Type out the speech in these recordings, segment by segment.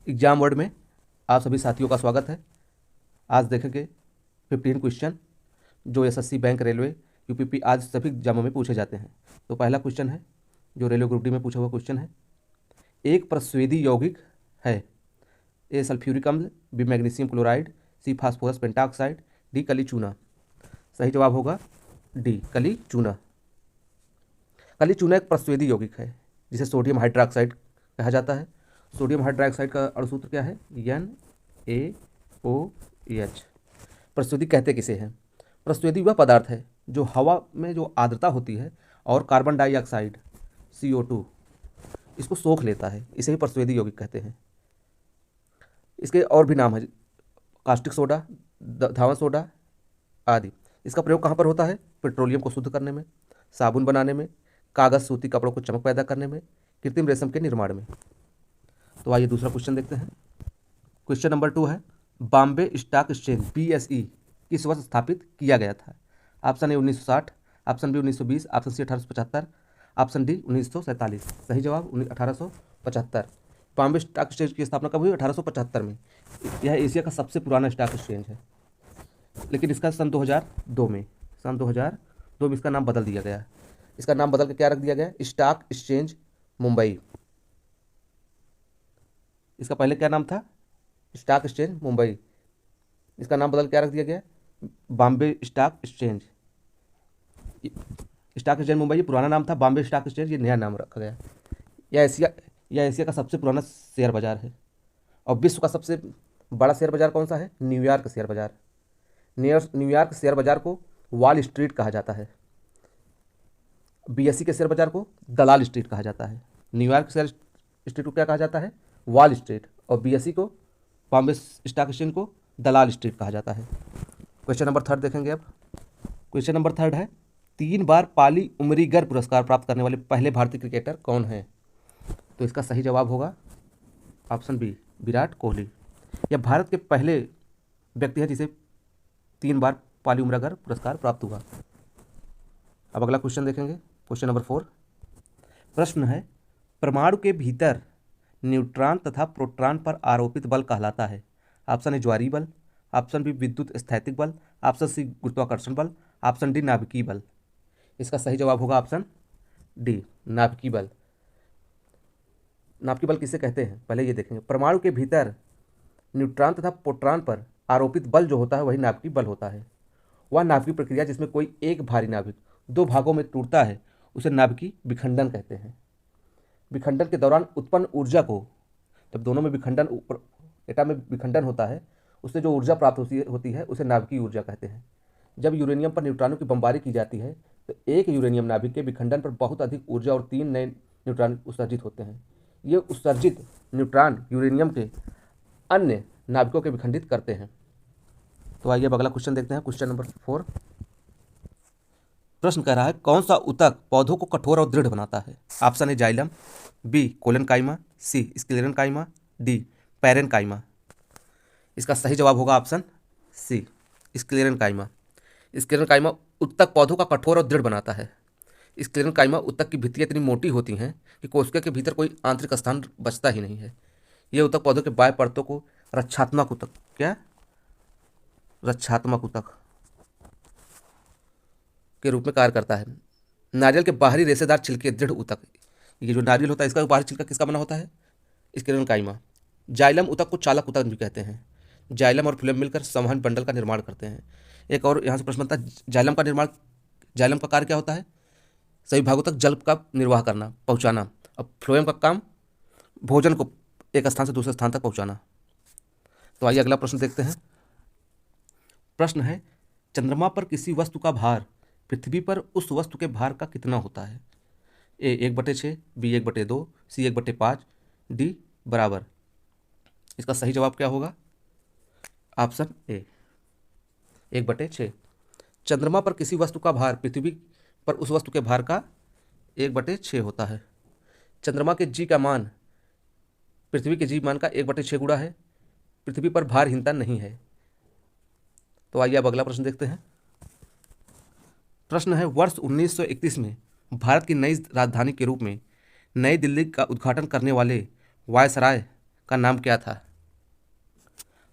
Exam word में आप सभी साथियों का स्वागत है। आज देखेंगे 15 क्वेश्चन जो एसएससी, बैंक, रेलवे, यूपीपी आज सभी एग्जामों में पूछे जाते हैं। तो पहला क्वेश्चन है जो रेलवे ग्रुप डी में पूछा हुआ क्वेश्चन है। एक प्रस्वेदी यौगिक है। ए सल्फ्यूरिक अम्ल, बी मैग्नीशियम क्लोराइड, सी फास्फोरस पेंटाऑक्साइड, डी कली चूना। सही जवाब होगा डी कली चूना। कली चूना एक प्रस्वेदी यौगिक है जिसे सोडियम हाइड्रोक्साइड कहा जाता है। सोडियम हाइड्रोक्साइड का अणुसूत्र क्या है? NaOH। प्रस्वेदी कहते किसे हैं? प्रस्वेदी वह पदार्थ है जो हवा में जो आर्द्रता होती है और कार्बन डाइऑक्साइड CO2 इसको सोख लेता है, इसे ही प्रस्वेदी यौगिक कहते हैं। इसके और भी नाम है, कास्टिक सोडा, धावन सोडा आदि। इसका प्रयोग कहाँ पर होता है? पेट्रोलियम को शुद्ध करने में, साबुन बनाने में, कागज़ सूती कपड़ों को चमक पैदा करने में, कृत्रिम रेशम के निर्माण में। तो आइए दूसरा क्वेश्चन देखते हैं। क्वेश्चन नंबर 2 है, बॉम्बे स्टॉक एक्सचेंज BSE किस वर्ष स्थापित किया गया था? Option A 1960, option B 1920, option C 1875, option D 1947। सही जवाब 1875। बॉम्बे स्टॉक एक्सचेंज की स्थापना कब हुई? 1875 में। यह एशिया का सबसे पुराना स्टॉक एक्सचेंज है, लेकिन इसका सन 2002 में इसका नाम बदल दिया गया। इसका नाम बदल के क्या रख दिया गया? Stock exchange Mumbai. इसका पहले क्या नाम था? Stock exchange Mumbai. इसका नाम बदल क्या रख दिया गया? Bombay stock exchange. Stock exchange Mumbai ये पुराना नाम था, बॉम्बे स्टॉक एक्सचेंज ये नया नाम रखा गया। यह एशिया का सबसे पुराना शेयर बाजार है। और विश्व का सबसे बड़ा शेयर बाजार कौन सा है? न्यूयॉर्क शेयर बाजार। न्यूयॉर्क शेयर बाजार को वॉल स्ट्रीट कहा जाता है। BSE के शेयर बाजार को दलाल स्ट्रीट कहा जाता है। न्यूयॉर्क शेयर स्ट्रीट को क्या कहा जाता है? Wall street. और BSE को, बॉम्बे स्टॉक एक्सचेंज को दलाल स्ट्रीट कहा जाता है। क्वेश्चन नंबर 3 देखेंगे अब। क्वेश्चन नंबर 3 है, 3 बार पाली उमरीगर पुरस्कार प्राप्त करने वाले पहले भारतीय क्रिकेटर कौन है? तो इसका सही जवाब होगा ऑप्शन बी, विराट कोहली। यह भारत के पहले व्यक्ति है जिसे 3 बार पाली उमरीगर पुरस्कार प्राप्त हुआ। अब अगला क्वेश्चन देखेंगे। क्वेश्चन नंबर 4 प्रश्न है, परमाणु के भीतर न्यूट्रॉन तथा प्रोटॉन पर आरोपित बल कहलाता है। ऑप्शन ए ज्वारीय बल, ऑप्शन बी विद्युत स्थैतिक बल, ऑप्शन सी गुरुत्वाकर्षण बल, ऑप्शन डी नाभिकीय बल। इसका सही जवाब होगा ऑप्शन डी, नाभिकीय बल। नाभिकीय बल किसे कहते हैं पहले ये देखेंगे। परमाणु के भीतर न्यूट्रॉन तथा प्रोटॉन पर आरोपित बल जो होता है वही नाभिकीय बल होता है। वह नाभिकीय प्रक्रिया जिसमें कोई एक भारी नाभिक 2 भागों में टूटता है उसे नाभिकीय विखंडन कहते हैं। विखंडन के दौरान उत्पन्न ऊर्जा को, जब दोनों में विखंडन, एटम में विखंडन होता है, उससे जो ऊर्जा प्राप्त होती है उसे नाभिकीय ऊर्जा कहते हैं। जब यूरेनियम पर न्यूट्रॉनों की बमबारी की जाती है तो एक यूरेनियम नाभिक के विखंडन पर बहुत अधिक ऊर्जा और 3 नए न्यूट्रॉन उत्सर्जित होते हैं। ये उत्सर्जित न्यूट्रॉन यूरेनियम के अन्य नाभिकों के विखंडित करते हैं। तो आइए अगला क्वेश्चन देखते हैं। क्वेश्चन नंबर 4 प्रश्न कह रहा है, कौन सा ऊतक पौधों को कठोर और दृढ़ बनाता है? Option A xylem, B collenchyma, C sclerenchyma, D parenchyma. इसका सही जवाब होगा ऑप्शन सी, स्क्लेरेनकाइमा। स्क्लेरेनकाइमा ऊतक पौधों का कठोर और दृढ़ बनाता है। स्क्लेरेनकाइमा ऊतक की भित्तियाँ इतनी मोटी होती हैं कि कोशिका के भीतर कोई आंतरिक स्थान बचता ही नहीं है। ये ऊतक पौधों के बाह्य परतों को रक्षात्मक ऊतक, क्या रक्षात्मक ऊतक के रूप में कार्य करता है। नारियल के बाहरी रेशेदार छिलके दृढ़ ऊतक, ये जो नारियल होता है इसका बाहरी छिलका किसका बना होता है? स्क्लेरेनकाइमा। जाइलम ऊतक को चालक ऊतक भी कहते हैं। जाइलम और फ्लोएम मिलकर संवहन बंडल का निर्माण करते हैं। एक और यहाँ से प्रश्न बनता है, जाइलम का कार्य क्या होता है? सभी भागों तक जल का निर्वाह करना, पहुँचाना। और फ्लोएम का काम भोजन को एक स्थान से दूसरे स्थान तक पहुँचाना। तो आइए अगला प्रश्न देखते हैं। प्रश्न है, चंद्रमा पर किसी वस्तु का भार पृथ्वी पर उस वस्तु के भार का कितना होता है? ए 1/6, बी 1/2, सी 1/5, डी बराबर। इसका सही जवाब क्या होगा? Option A 1/6। चंद्रमा पर किसी वस्तु का भार पृथ्वी पर उस वस्तु के भार का 1/6 होता है। चंद्रमा के जी का मान पृथ्वी के जी मान का 1/6 गुणा है। पृथ्वी पर भारहीनता नहीं है। तो आइए अब अगला प्रश्न देखते हैं। प्रश्न है, वर्ष 1931 में भारत की नई राजधानी के रूप में नई दिल्ली का उद्घाटन करने वाले वायसराय का नाम क्या था?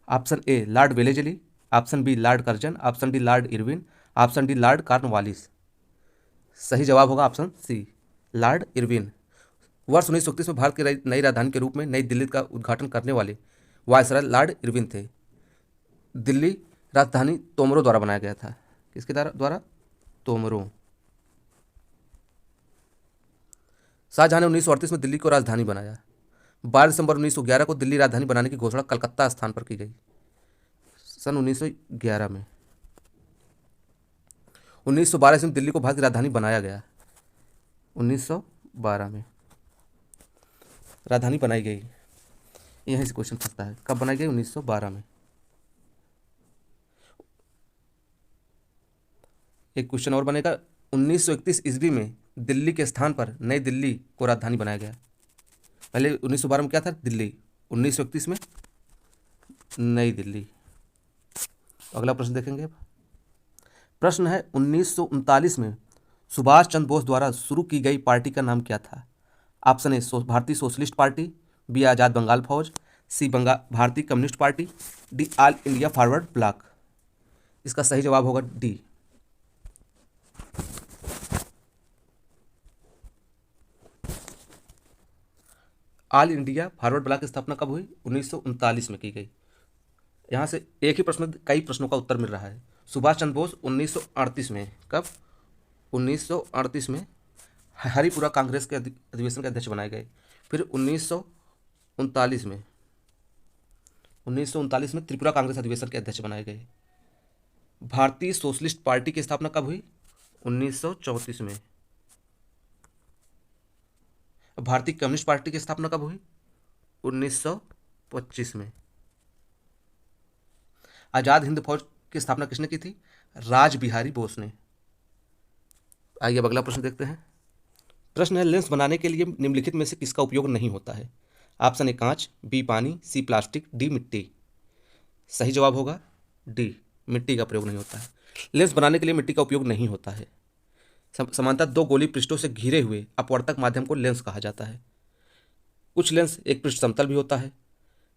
Option A Lord Wellesley, option B Lord Curzon, option D Lord Irwin, option D Lord Cornwallis. सही जवाब होगा ऑप्शन सी, लॉर्ड इरविन। वर्ष 1931 में भारत की नई राजधानी के रूप में नई दिल्ली का उद्घाटन करने वाले वायसराय लॉर्ड इरविन थे। दिल्ली राजधानी तोमरों द्वारा बनाया गया था। किसके द्वारा? तोमरों। शाहजहां ने 1938 में दिल्ली को राजधानी बनाया। 12 दिसंबर 1911 को दिल्ली राजधानी बनाने की घोषणा कलकत्ता स्थान पर की गई, सन 1911 में। 1912 में दिल्ली को भारत की राजधानी बनाया गया, 1912 में राजधानी बनाई गई। यहीं से क्वेश्चन पूछता है, कब बनाई गई? 1912 में। एक क्वेश्चन और बनेगा, 1931 ईस्वी में दिल्ली के स्थान पर नई दिल्ली को राजधानी बनाया गया। पहले 1912 में क्या था? दिल्ली। 1931 में नई दिल्ली। अगला प्रश्न देखेंगे। प्रश्न है, 1939 में सुभाष चंद्र बोस द्वारा शुरू की गई पार्टी का नाम क्या था? ऑप्शन ए भारतीय सोशलिस्ट पार्टी, बी आज़ाद बंगाल फौज, सी भारतीय communist party, D all India forward block. इसका सही जवाब होगा D, all India forward block की स्थापना कब हुई? 1939 में की गई। यहाँ से एक ही प्रश्न में कई प्रश्नों का उत्तर मिल रहा है। सुभाष चंद्र बोस 1938 में, कब? 1938 में हरिपुरा कांग्रेस के अधिवेशन के अध्यक्ष बनाए गए। फिर 1939 में त्रिपुरा कांग्रेस अधिवेशन के अध्यक्ष बनाए गए। भारतीय सोशलिस्ट पार्टी की स्थापना कब हुई? 1934 में। भारतीय कम्युनिस्ट पार्टी की स्थापना कब हुई? 1925 में। आजाद हिंद फौज की स्थापना किसने की थी? राज बिहारी बोस ने। आइए अब अगला प्रश्न देखते हैं। प्रश्न है, लेंस बनाने के लिए निम्नलिखित में से किसका उपयोग नहीं होता है? ऑप्शन ए कांच, बी पानी, सी प्लास्टिक, डी मिट्टी। सही जवाब होगा डी, मिट्टी का प्रयोग नहीं होता है। लेंस बनाने के लिए मिट्टी का उपयोग नहीं होता है। समांतर दो गोली पृष्ठों से घिरे हुए अपवर्तक माध्यम को लेंस कहा जाता है। कुछ लेंस एक पृष्ठ समतल भी होता है।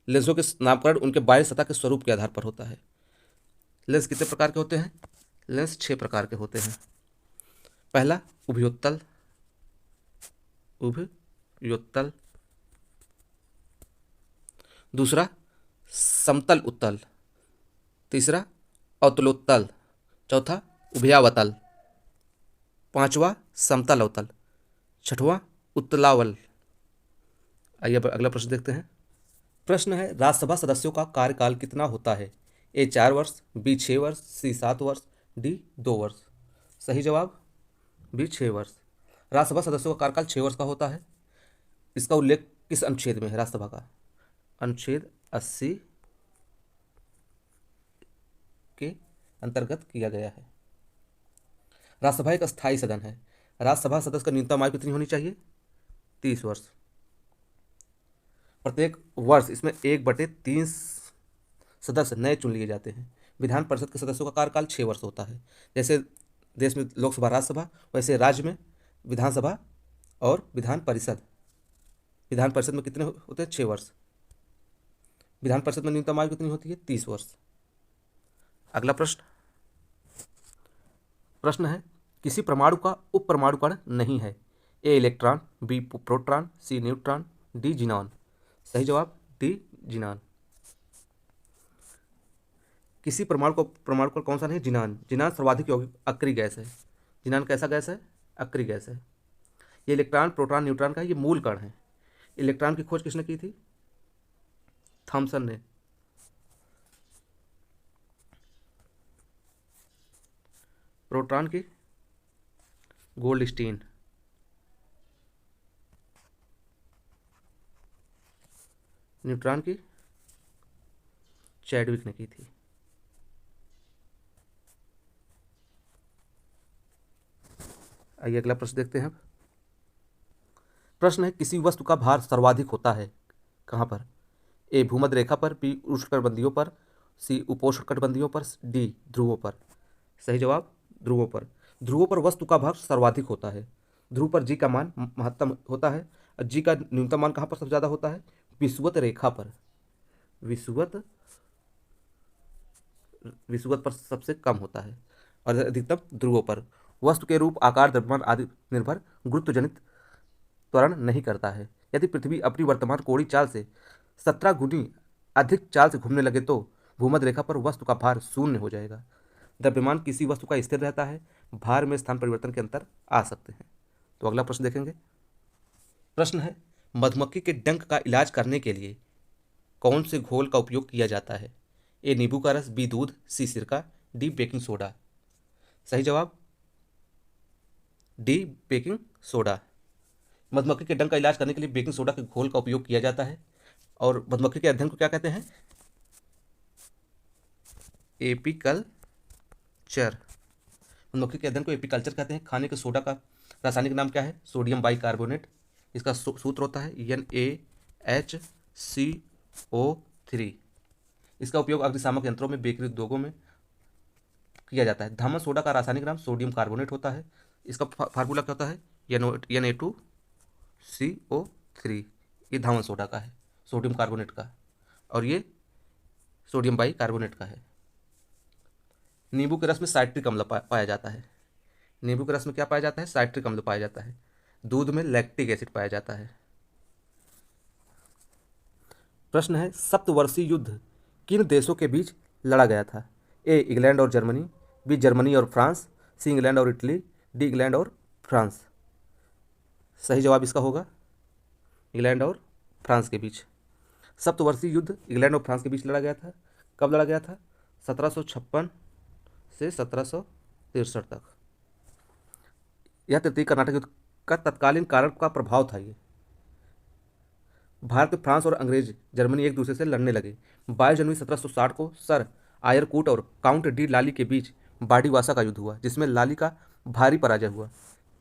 लेंसों के नामकरण उनके बाहरी सतह के स्वरूप के आधार पर होता है। लेंस कितने प्रकार के होते हैं? लेंस 6 प्रकार के होते हैं। पहला उभयोत्तल, दूसरा समतल उत्तल, तीसरा अवतलोत्तल, चौथा उभयावतल, पांचवा समतल अवतल, छठवां उत्तलावल। आइए अब अगला प्रश्न देखते हैं। प्रश्न है, राज्यसभा सदस्यों का कार्यकाल कितना होता है? ए 4 वर्ष, बी 6 वर्ष, सी 7 वर्ष, डी 2 वर्ष। सही जवाब बी 6 वर्ष। राज्यसभा सदस्यों का कार्यकाल 6 वर्ष का होता है। इसका उल्लेख किस अनुच्छेद में है राज्यसभा का? अनुच्छेद 80 के अंतर्गत किया गया है। राज्यसभा एक अस्थायी सदन है। राज्यसभा सदस्य का न्यूनतम आयु कितनी होनी चाहिए? 30 वर्ष। प्रत्येक वर्ष इसमें 1/3 सदस्य नए चुन लिए जाते हैं। विधान परिषद के सदस्यों का कार्यकाल 6 वर्ष होता है। जैसे देश में लोकसभा राज्यसभा, वैसे राज्य में विधानसभा और विधान परिषद। विधान परिषद में कितने होते हैं? 6 वर्ष। विधान परिषद में न्यूनतम आयु कितनी होती है? 30 वर्ष। अगला प्रश्न है, किसी परमाणु का उप परमाणु कण नहीं है? ए इलेक्ट्रॉन, बी प्रोटॉन, सी न्यूट्रॉन, डी जिनॉन। सही जवाब डी जिनॉन। किसी परमाणु कण कौन सा नहीं? जिनॉन। जिनॉन सर्वाधिक यौगिक अक्रिय गैस है। जिनॉन कैसा गैस है? अक्रिय गैस है। ये इलेक्ट्रॉन, प्रोटॉन, न्यूट्रॉन का ये मूल कण है। इलेक्ट्रॉन की खोज किसने की थी? थॉमसन ने। प्रोटॉन की गोल्डस्टीन। न्यूट्रॉन की चैडविक ने की थी। आइए अगला प्रश्न देखते हैं। प्रश्न है, किसी वस्तु का भार सर्वाधिक होता है कहाँ पर? ए भूमध्य रेखा पर, बी उष्णकटिबंधीयों पर, सी उपोष्णकटिबंधीयों पर, डी ध्रुवों पर। सही जवाब ध्रुवों पर। ध्रुवों पर वस्तु का भार सर्वाधिक होता है। ध्रुव पर जी का मान महत्तम होता है और जी का न्यूनतम मान कहाँ पर सबसे ज़्यादा होता है? विषुवत रेखा पर, विषुवत विषुवत पर सबसे कम होता है और अधिकतम ध्रुवों पर। वस्तु के रूप, आकार, द्रव्यमान आदि निर्भर गुरुत्वजनित त्वरण नहीं करता है। यदि पृथ्वी अपनी वर्तमान कोणीय चाल से 17 गुनी अधिक चाल से घूमने लगे तो भूमध्य रेखा पर वस्तु का भार शून्य हो जाएगा। द्रव्यमान किसी वस्तु का स्थिर रहता है, भार में स्थान परिवर्तन के अंतर आ सकते हैं। तो अगला प्रश्न देखेंगे। प्रश्न है, मधुमक्खी के डंक का इलाज करने के लिए कौन से घोल का उपयोग किया जाता है? ए नींबू का रस, बी दूध, सी सिरका, डी बेकिंग सोडा। सही जवाब डी बेकिंग सोडा। मधुमक्खी के डंक का इलाज करने के लिए बेकिंग सोडा के घोल का उपयोग किया जाता है। और मधुमक्खी के अध्ययन को क्या कहते हैं? एपीकल्चर। मधुमक्खी के अध्ययन को एपीकल्चर कहते हैं। खाने के सोडा का रासायनिक नाम क्या है? Sodium bicarbonate. इसका सूत्र होता है NaHCO3। इसका उपयोग अग्निशामक यंत्रों में, बेकरी उद्योगों में किया जाता है। धामन सोडा का रासायनिक नाम सोडियम कार्बोनेट होता है। इसका फार्मूला क्या होता है? Na2CO3। ये धामन सोडा का है, सोडियम कार्बोनेट का, और ये सोडियम बाइकार्बोनेट का है। नींबू के रस में साइट्रिक अम्ल पाया जाता है। नींबू के रस में क्या पाया जाता है? साइट्रिक अम्ल पाया जाता है। दूध में लैक्टिक एसिड पाया जाता है। प्रश्न है, सप्तवर्षीय युद्ध किन देशों के बीच लड़ा गया था? ए इंग्लैंड और जर्मनी, बी जर्मनी और फ्रांस, सी इंग्लैंड और इटली, डी इंग्लैंड और फ्रांस। सही जवाब इसका होगा इंग्लैंड और फ्रांस के बीच। सप्तवर्षीय युद्ध इंग्लैंड और फ्रांस के बीच लड़ा गया था। कब लड़ा गया था? 1756 से 1763 तक। यह तृतीय कर्नाटक युद्ध का तत्कालीन कारण का प्रभाव था। ये भारत में फ्रांस और अंग्रेज जर्मनी एक दूसरे से लड़ने लगे। 22 जनवरी 1760 को सर आयरकूट और काउंट डी लाली के बीच बाड़ीवासा का युद्ध हुआ, जिसमें लाली का भारी पराजय हुआ।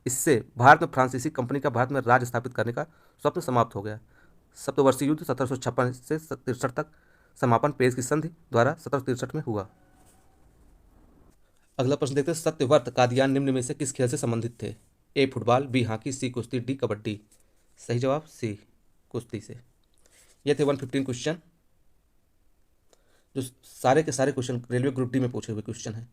इससे भारत में फ्रांसीसी कंपनी का भारत में राज स्थापित करने का स्वप्न समाप्त हो गया। सप्तवर्षीय युद्ध 1756 से 63 तक समापन पेरिस की संधि द्वारा 1763 में हुआ। अगला प्रश्न देखते हैं, सत्यव्रत कादियान निम्न में से किस खेल से संबंधित थे? ए फुटबॉल, बी हॉकी, सी कुश्ती, डी कबड्डी। सही जवाब सी कुश्ती से। ये थे 115 क्वेश्चन, जो सारे के सारे क्वेश्चन रेलवे ग्रुप डी में पूछे हुए क्वेश्चन हैं।